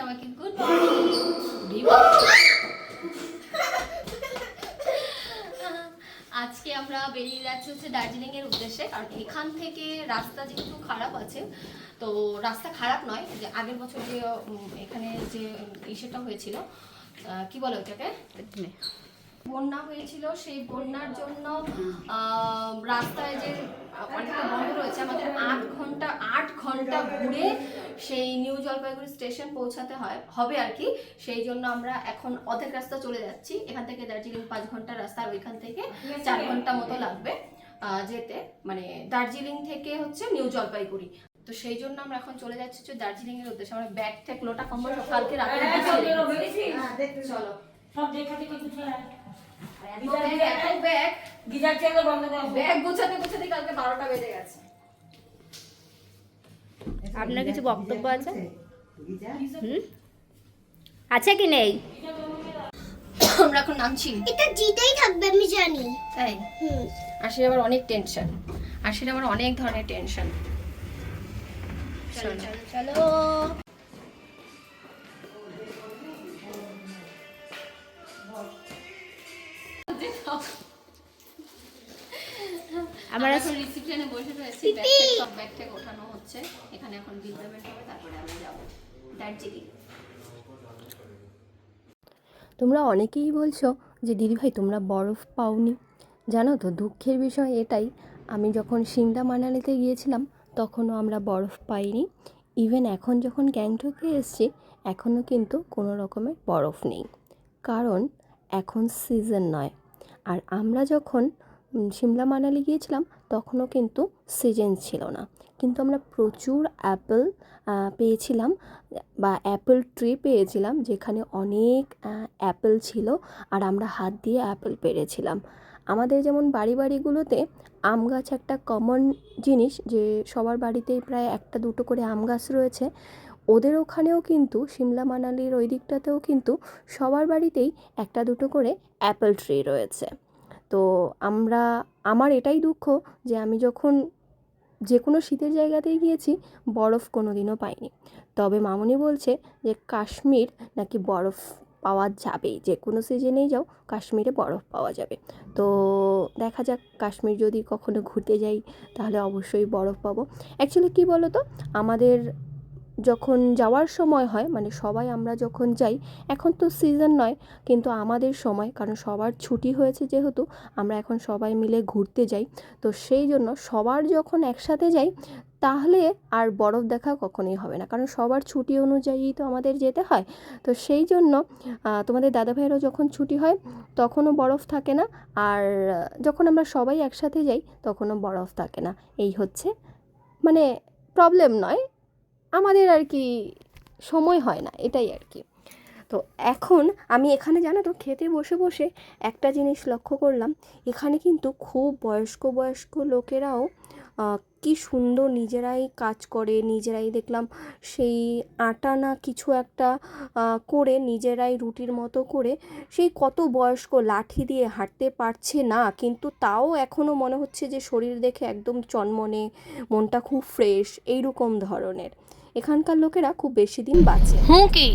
সবাইকে good morning. আজকে আমরা বেরিয়ে যাচ্ছি হচ্ছে দার্জিলিং এর উদ্দেশ্যে, কারণ এখান থেকে রাস্তা যেহেতু খারাপ আছে, তো রাস্তা খারাপ নয়, যে আগের বছর যে এখানে যে ইস্যুটা হয়েছিল, কি বলে ওটাকে, বন্যা হয়েছিল, সেই বন্যার জন্য রাস্তায় যে অনেকটা বন্ধ রয়েছে, আমাদের 8 ঘন্টা ঘুরে সেই নিউ জলপাইগুড়ি স্টেশন পৌঁছাতে হবে আর কি। সেই জন্য আমরা এখন অর্ধেক রাস্তা চলে যাচ্ছি। এখান থেকে দার্জিলিং 5 ঘন্টার রাস্তা, আর ওইখান থেকে 4 ঘন্টা মতো লাগবে যেতে, মানে দার্জিলিং থেকে হচ্ছে নিউ জলপাইগুড়ি। তো সেই জন্য আমরা এখন চলে যাচ্ছি যে দার্জিলিং এর উদ্দেশ্যে। আমরা ব্যাগ থেকে লোটা কম্বল কালকে রাতে চলো সব দেখা দেখি কিছু আপনার কিছু বক্তব্য আছে? আছে কি নেই? আমরা এখন নামছি, এটা জিতেই থাকবে আমি জানি। তাই আসলে আবার অনেক টেনশন, আসলে আমার অনেক ধরনের টেনশন। চলো চলো চলো। আমরা এখন রিসিপশনে বসে রয়েছি, সব ব্যাগ থেকে ওঠানো হচ্ছে। এখানে এখন বিল পেমেন্ট হবে, তারপরে আমরা যাব দার্জিলিং। তোমরা অনেকেই বলছো যে দিদিভাই তোমরা বরফ পাওনি। জানো তো দুঃখের বিষয় এটাই, আমি যখন সিমলা মানালিতে গিয়েছিলাম তখনও আমরা বরফ পাইনি। ইভেন এখন যখন গ্যাংটকে এসেছি এখনও কিন্তু কোনো রকমের বরফ নেই, কারণ এখন সিজন নয়। আর আমরা যখন সিমলা মানালি গিয়েছিলাম তখনও কিন্তু সিজন ছিল না, কিন্তু আমরা প্রচুর অ্যাপেল পেয়েছিলাম, বা অ্যাপেল ট্রি পেয়েছিলাম যেখানে অনেক অ্যাপেল ছিল, আর আমরা হাত দিয়ে অ্যাপেল পেড়েছিলাম। আমাদের যেমন বাড়িগুলোতে আম গাছ একটা কমন জিনিস, যে সবার বাড়িতেই প্রায় একটা দুটো করে আম গাছ রয়েছে, ওদের ওখানেও কিন্তু সিমলা মানালির ওই দিকটাতেও কিন্তু সবার বাড়িতেই একটা দুটো করে অ্যাপেল ট্রি রয়েছে। তো আমার এটাই দুঃখ যে আমি যখন যে কোনো শীতের জায়গাতেই গিয়েছি বরফ কোনো দিনও পাইনি। তবে মামনি বলছে যে কাশ্মীর নাকি বরফ পাওয়া যাবে, যে কোনো সিজনেই যাও কাশ্মীরে বরফ পাওয়া যাবে। তো দেখা যাক, কাশ্মীর যদি কখনো ঘুরতে যাই তাহলে অবশ্যই বরফ পাবো। অ্যাকচুয়ালি কী বলো তো, আমাদের যখন যাওয়ার সময় হয়, মানে সবাই আমরা যখন যাই, এখন তো সিজন নয় কিন্তু আমাদের সময়, কারণ সবার ছুটি হয়েছে যেহেতু আমরা এখন সবাই মিলে ঘুরতে যাই, তো সেই জন্য সবার যখন একসাথে যাই তাহলে আর বরফ দেখা কখনোই হবে না, কারণ সবার ছুটি অনুযায়ী তো আমাদের যেতে হয়। তো সেই জন্য তোমাদের দাদাভাইয়েরও যখন ছুটি হয় তখনও বরফ থাকে না, আর যখন আমরা সবাই একসাথে যাই তখনও বরফ থাকে না। এই হচ্ছে মানে প্রবলেম নয়, আমাদের আর কি সময় হয় না, এটাই আর কি। তো এখন আমি এখানে জানো তো খেতে বসে বসে একটা জিনিস লক্ষ্য করলাম, এখানে কিন্তু খুব বয়স্ক লোকেরাও কি সুন্দর নিজেরাই কাজ করে, নিজেরাই দেখলাম সেই আটা না কিছু একটা করে নিজেরাই রুটির মতো করে, সেই কত বয়স্ক, লাঠি দিয়ে হাঁটতে পারছে না কিন্তু তাও এখনও মনে হচ্ছে যে শরীর দেখে একদম চনমনে, মনটা খুব ফ্রেশ, এইরকম ধরনের। এখানকার লোকেরা খুব বেশি দিন বাঁচে। কি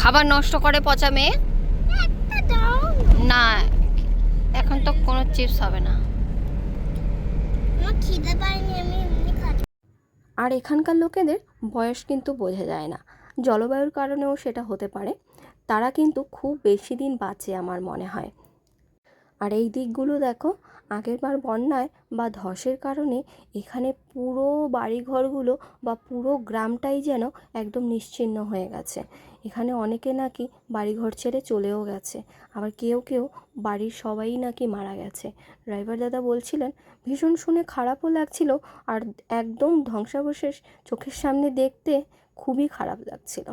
খাবার নষ্ট করে পচা মেয়ে না, এখন তো কোনো চিপস হবে না। আর এখানকার লোকেদের বয়স কিন্তু বোঝা যায় না, জলবায়ুর কারণেও সেটা হতে পারে, তারা কিন্তু খুব বেশি দিন বাঁচে আমার মনে হয়। আর এই দিকগুলো দেখো, আগেরবার বন্যায় বা ধসের কারণে এখানে পুরো বাড়িঘরগুলো বা পুরো গ্রামটাই যেন একদম নিশ্চিহ্ন হয়ে গেছে। এখানে অনেকে নাকি বাড়িঘর ছেড়ে চলেও গেছে, আবার কেউ বাড়ির সবাই নাকি মারা গেছে। ড্রাইভার দাদা বলছিলেন, ভীষণ শুনে খারাপও লাগছিল, আর একদম ধ্বংসাবশেষ চোখের সামনে দেখতে খুবই খারাপ লাগছিল।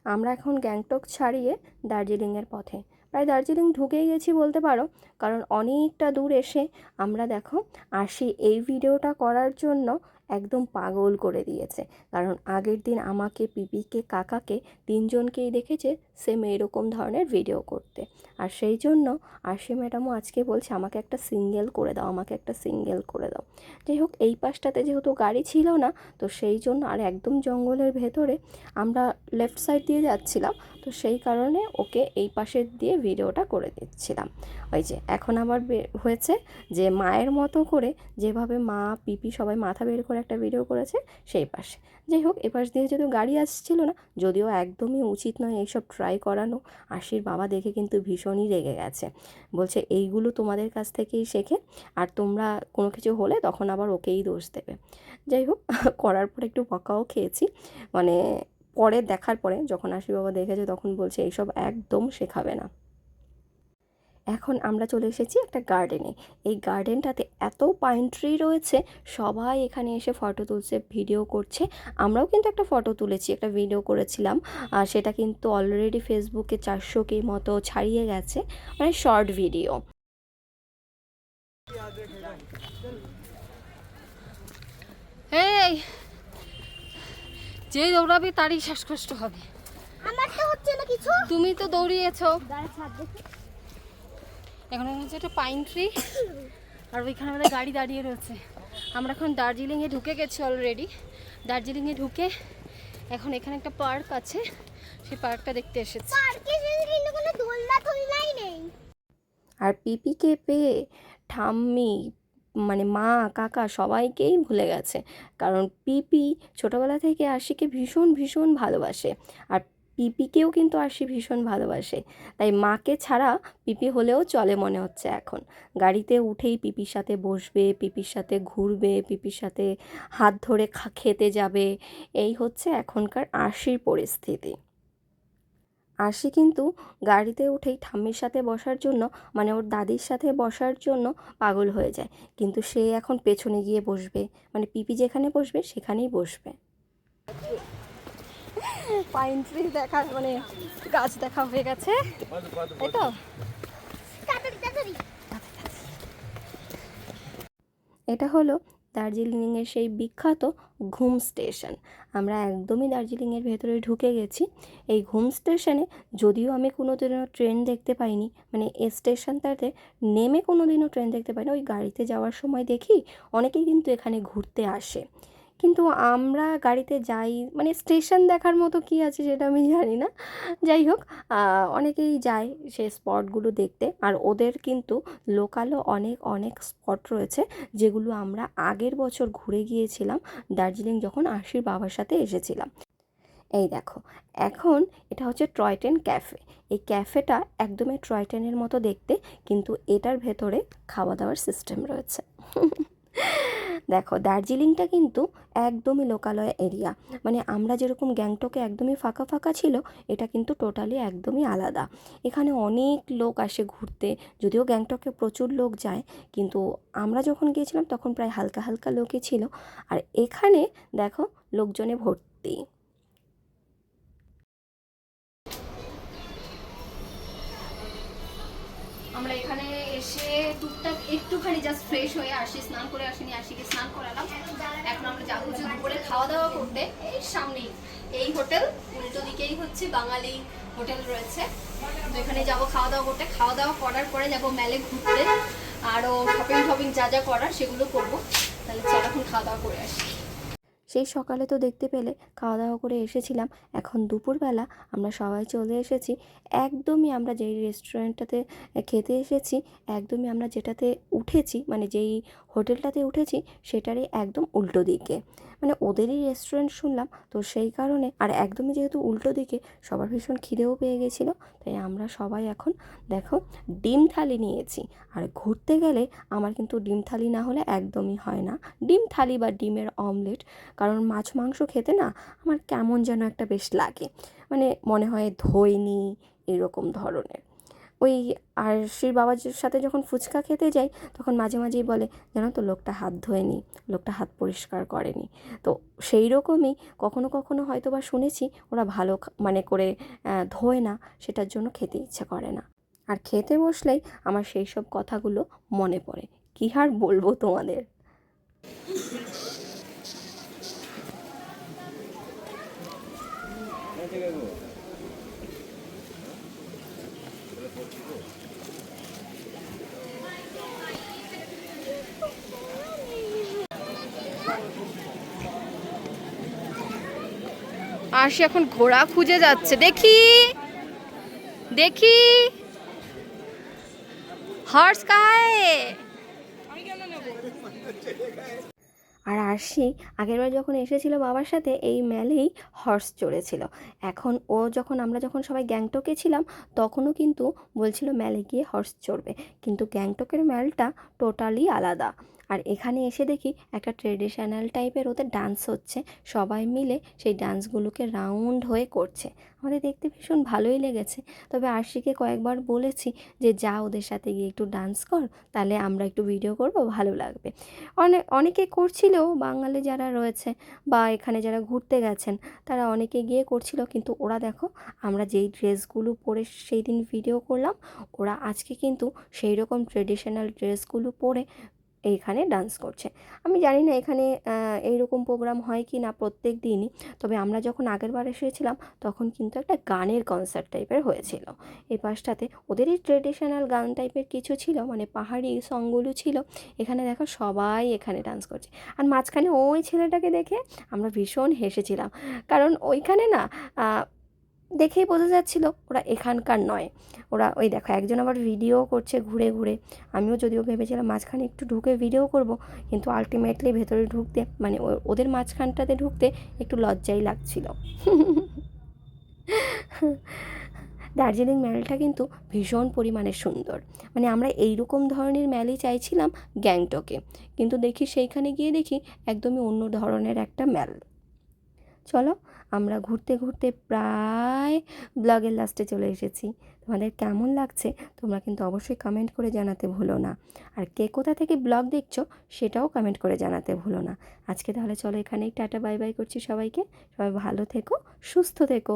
আমরা এখন গ্যাংটক ছাড়িয়ে দার্জিলিংয়ের পথে, প্রায় দার্জিলিং ঢুকেই গেছি বলতে পারো, কারণ অনেকটা দূর এসে আমরা দেখো আসি এই ভিডিওটা করার জন্য একদম পাগল করে দিয়েছে। কারণ আগের দিন আমাকে, পিপিকে, কাকাকে তিনজনকেই দেখেছে সেম এরকম ধরনের ভিডিও করতে। আর সেই জন্য আরশি ম্যাডামও আজকে বলছে আমাকে একটা সিঙ্গেল করে দাও, আমাকে একটা সিঙ্গেল করে দাও। যাই হোক, এই পাশটাতে যেহেতু গাড়ি ছিল না, তো সেই জন্য, আর একদম জঙ্গলের ভেতরে আমরা লেফট সাইড দিয়ে যাচ্ছিলাম, তো সেই কারণে ওকে এই পাশের দিয়ে ভিডিওটা করে দিচ্ছিলাম। ওই যে এখন আবার হয়েছে যে মায়ের মতো করে যেভাবে মা, পিপি সবাই মাথা বের করে একটা ভিডিও করেছে সেই পাশে। যাই হোক, এপাশ দিয়ে যেহেতু গাড়ি আসছিল না, যদিও একদমই উচিত নয় এইসব ট্রাই করানো, আশির বাবা দেখে কিন্তু ভীষণই রেগে গেছে। বলছে এইগুলো তোমাদের কাছ থেকেই শেখে, আর তোমরা কোনো কিছু হলে তখন আবার ওকেই দোষ দেবে। যাই হোক, করার পর একটু বকাও খেয়েছি, মানে পরে দেখার পরে যখন আশি বাবা দেখেছে তখন বলছে এইসব একদম শেখাবে না। এখন আমরা চলে এসেছি একটা গার্ডেনে। এই গার্ডেনটাতে এত পাইন ট্রি রয়েছে, সবাই এখানে এসে ফটো তুলছে, ভিডিও করছে। আমরাও কিন্তু একটা ফটো তুলেছি, একটা ভিডিও করেছিলাম, আর সেটা কিন্তু অলরেডি ফেসবুকে 400K মতো ছাড়িয়ে গেছে, মানে শর্ট ভিডিও। এই যে দৌড়াবি তারই শ্বাসকষ্ট হবে। আমার তো হচ্ছে না কিছু। তুমি তো দৌড়িয়েছো। এখন হচ্ছে একটা পাইন ট্রি, আর ওইখানে আমাদের গাড়ি দাঁড়িয়ে রয়েছে। আমরা এখন দার্জিলিংয়ে ঢুকে গেছি অলরেডি। দার্জিলিংয়ে ঢুকে এখন এখানে একটা পার্ক আছে, সেই পার্কটা দেখতে এসেছি। পার্কে কিন্তু কোনো দোলনাই নেই। আর পিপিকে পেয়ে ঠাম্মি, মানে মা, কাকা সবাইকেই ভুলে গেছে। কারণ পিপি ছোটোবেলা থেকে আরশিকে ভীষণ ভীষণ ভালোবাসে, আর পিপিকেও কিন্তু আরশি ভীষণ ভালোবাসে। তাই মাকে ছাড়া পিপি হলেও চলে মনে হচ্ছে এখন। গাড়িতে উঠেই পিপির সাথে বসবে, পিপির সাথে ঘুরবে, পিপির সাথে হাত ধরে খেতে যাবে। এই হচ্ছে এখনকার আরশির পরিস্থিতি। আরশি কিন্তু গাড়িতে উঠেই ঠাম্মির সাথে বসার জন্য, মানে ওর দাদির সাথে বসার জন্য পাগল হয়ে যায়। কিন্তু সে এখন পেছনে গিয়ে বসবে, মানে পিপি যেখানে বসবে সেখানেই বসবে। পাইন ট্রি দেখা, মানে গাছ দেখা হয়ে গেছে, তাই তো? তাড়াতাড়ি। এটা হলো দার্জিলিংয়ের সেই বিখ্যাত ঘুম স্টেশন। আমরা একদমই দার্জিলিংয়ের ভেতরে ঢুকে গেছি। এই ঘুম স্টেশনে যদিও আমি কোনোদিনও ট্রেন দেখতে পাইনি, মানে এই স্টেশনটাতে নেমে কোনোদিনও ট্রেন দেখতে পাইনি, ওই গাড়িতে যাওয়ার সময় দেখি অনেকেই কিন্তু এখানে ঘুরতে আসে। কিন্তু আমরা গাড়িতে যাই, মানে স্টেশন দেখার মতো কী আছে সেটা আমি জানি না। যাই হোক, অনেকেই যায় সেই স্পটগুলো দেখতে, আর ওদের কিন্তু লোকালও অনেক অনেক স্পট রয়েছে যেগুলো আমরা আগের বছর ঘুরে গিয়েছিলাম দার্জিলিং, যখন আরশির বাবার সাথে এসেছিলাম। এই দেখো, এখন এটা হচ্ছে টয় ট্রেন ক্যাফে। এই ক্যাফেটা একদমই টয় ট্রেনের মতো দেখতে, কিন্তু এটার ভেতরে খাওয়া দাওয়ার সিস্টেম রয়েছে। দেখো, দার্জিলিংটা কিন্তু একদমই লোকালয় এরিয়া, মানে আমরা যেরকম গ্যাংটকে একদমই ফাঁকা ফাঁকা ছিল, এটা কিন্তু টোটালি একদমই আলাদা। এখানে অনেক লোক আসে ঘুরতে, যদিও গ্যাংটকে প্রচুর লোক যায়, কিন্তু আমরা যখন গিয়েছিলাম তখন প্রায় হালকা হালকা লোকই ছিল। আর এখানে দেখো লোকজনে ভর্তি। আমরা এখানে এসে টুকটাক একটুখানি জাস্ট ফ্রেশ হয়ে আসি, স্নান করে আসিনি, আশিকে স্নান করালাম। এখন আমরা যাবো হচ্ছে দুপুরে খাওয়া দাওয়া করতে। এই সামনেই এই হোটেল, উল্টো দিকেই হচ্ছে বাঙালি হোটেল রয়েছে, তো এখানে যাবো খাওয়া দাওয়া করতে। খাওয়া দাওয়া করার পরে যাবো মেলে ঘুরতে, আরও শপিং যা যা করার সেগুলো করবো। তাহলে চল এখন খাওয়া দাওয়া করে আসি। সেই সকালে তো দেখতে পেলে খাওয়া দাওয়া করে এসেছিলাম। এখন দুপুরবেলা আমরা সবাই চলে এসেছি একদমই, আমরা যেই রেস্টুরেন্টটাতে খেতে এসেছি, একদমই আমরা যেটাতে উঠেছি, মানে যেই হোটেলটাতে উঠেছি সেটারই একদম উল্টো দিকে, মানে ওদেরই রেস্টুরেন্ট শুনলাম, তো সেই কারণে, আর একদমই যেহেতু উল্টো দিকে, সবার ভীষণ খিদেও পেয়ে গেছিলো। তাই আমরা সবাই এখন দেখো ডিম থালি নিয়েছি। আর ঘুরতে গেলে আমার কিন্তু ডিম থালি না হলে একদমই হয় না। ডিম থালি বা ডিমের অমলেট, কারণ মাছ মাংস খেতে না আমার কেমন যেন একটা বেশ লাগে, মানে মনে হয় ধোয়নি এরকম ধরনের। ওই আরশির বাবার সাথে যখন ফুচকা খেতে যাই তখন মাঝে মাঝেই বলে, জানো তো লোকটা হাত ধোয়নি, লোকটা হাত পরিষ্কার করেনি। তো সেই রকমই কখনো কখনো হয়তো বা শুনেছি ওরা ভালো মানে করে ধোয় না, সেটার জন্য খেতে ইচ্ছে করে না। আর খেতে বসলেই আমার সেই সব কথাগুলো মনে পড়ে, কী আর বলবো তোমাদের। আর সে এখন ঘোড়া খুঁজে যাচ্ছে, দেখি দেখি হর্স কাহায়। আর আরশি আগেরবার যখন এসেছিল বাবার সাথে এই মেলেই হর্স চড়েছিল। এখন ও যখন আমরা যখন সবাই গ্যাংটকে ছিলাম তখনও কিন্তু বলছিল মেলে গিয়ে হর্স চড়বে, কিন্তু গ্যাংটকের মেলটা টোটালি আলাদা। আর এখানে এসে দেখি একটা ট্রেডিশনাল টাইপের ওদের ডান্স হচ্ছে, সবাই মিলে সেই ডান্সগুলোকে রাউন্ড হয়ে করছে। আমাদের দেখতে ভীষণ ভালোই লেগেছে। তবে আরশিকে কয়েকবার বলেছি যে যা ওদের সাথে গিয়ে একটু ডান্স কর, তাহলে আমরা একটু ভিডিও করব, ভালো লাগবে। অনেকে করছিলেও, বাঙালি যারা রয়েছে বা এখানে যারা ঘুরতে গেছেন তারা অনেকে গিয়ে করছিল, কিন্তু ওরা দেখো আমরা যেই ড্রেসগুলো পরে সেই দিন ভিডিও করলাম, ওরা আজকে কিন্তু সেই রকম ট্রেডিশনাল ড্রেসগুলো পরে এইখানে ডান্স করছে। আমি জানি না এখানে এইরকম প্রোগ্রাম হয় কি না প্রত্যেক দিনই, তবে আমরা যখন আগেরবার এসেছিলাম তখন কিন্তু একটা গানের কনসার্ট টাইপের হয়েছিল। এই পাশটাতে ওদেরই ট্রেডিশনাল গান টাইপের কিছু ছিল, মানে পাহাড়ি সংগুলো ছিল। এখানে দেখো সবাই এখানে ডান্স করছে। আর মাঝখানে ওই ছেলেটাকে দেখে আমরা ভীষণ হেসেছিলাম, কারণ ওইখানে না দেখেই বোঝা যাচ্ছিল ওরা এখানকার নয়। ওরা ওই দেখো একজন আবার ভিডিও করছে ঘুরে ঘুরে। আমিও যদিও ভেবেছিলাম মাঝখানে একটু ঢুকে ভিডিও করব, কিন্তু আলটিমেটলি ভেতরে ঢুকতে মানে ওদের মাঝখানটাতে ঢুকতে একটু লজ্জাই লাগছিল। দার্জিলিং মেলটা কিন্তু ভীষণ পরিমাণে সুন্দর। মানে আমরা এইরকম ধরনের মেলই চাইছিলাম গ্যাংটকে, কিন্তু দেখি সেইখানে গিয়ে দেখি একদমই অন্য ধরনের একটা মেল। চলো আমরা ঘুরতে ঘুরতে প্রায় ব্লগের লাস্টে চলে এসেছি। তোমাদের কেমন লাগছে তোমরা কিন্তু অবশ্যই কমেন্ট করে জানাতে ভুলো না। আর কে কোথা থেকে ব্লগ দেখছো সেটাও কমেন্ট করে জানাতে ভুলো না। আজকে তাহলে চলো এখানেই টাটা বাই বাই করছি সবাইকে। সবাই ভালো থেকো, সুস্থ থেকো।